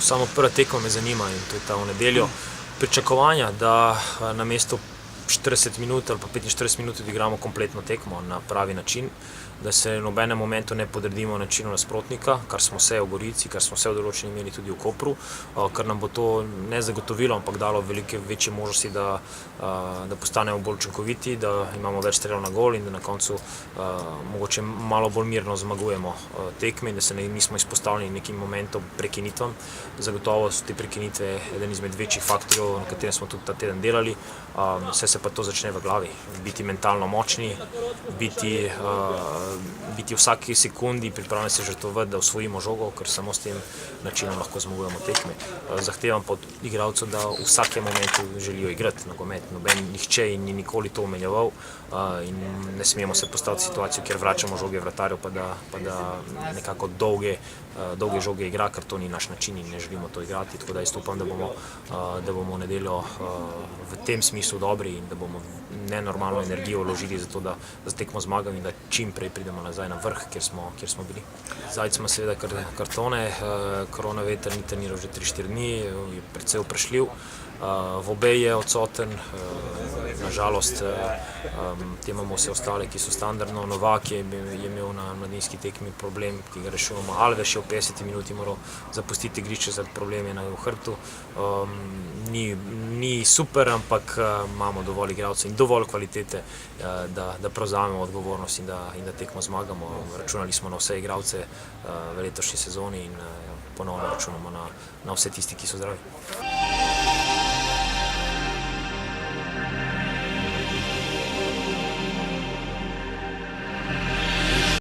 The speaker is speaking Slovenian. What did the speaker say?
Samo prva tekma me zanima in to je ta v nedeljo. Pričakovanja, da na mesto 40 minut ali pa 45 minut odigramo kompletno tekmo na pravi način, da se v nobenem momentu ne podredimo načinu nasprotnika, kar smo se v Gorici, kar smo se v določeni meri tudi v Kopru, kar nam bo to ne zagotovilo, ampak dalo velike večje možnosti, da postanemo bolj učinkoviti, da imamo več strelov na gol in da na koncu mogoče malo bolj mirno zmagujemo tekme in da se nismo izpostavljeni nekim momentom prekinitvam. Zagotovo so te prekinitve eden izmed večjih faktorjev, na katerem smo tudi ta teden delali. Vse se pa to začne v glavi. Biti mentalno močni, biti v vsaki sekundi pripravljeni se žrtvovati, da osvojimo žogo, ker samo s tem načinom lahko zmagujemo tekme. Zahtevam pa od igralcev, da v vsakem momentu želijo igrati nogomet. Nihče in ni nikoli to omenjeval in ne smemo se postaviti v situacijo, kjer vračamo žoge vratarju, pa da nekako dolge žoge igra, ker to ni naš način in ne želimo to igrati. Tako da jaz upam, da bomo v nedeljo v tem smislu dobri in da bomo nenormalno energijo vložili za to, da tekmo zmagamo in da čim prej pridemo nazaj na vrh, kjer smo bili. Zajec ima seveda kartone, Kronaveter ni treniral že 3-4 dni, je precej vprašljiv. Vobej je odsoten, nažalost imamo vse ostale, ki so standardno. Novak je imel na mladinski tekmi problem, ki ga rešujemo. Alves je v 50 minuti moral zapustiti igrišče zaradi problema v hrbtu. Ni super, ampak imamo dovolj igralcev in dovolj kvalitete, da prevzamemo odgovornost in da tekmo zmagamo. Računali smo na vse igralce v letošnji sezoni in ponovno računamo na vse tisti, ki so zdravi.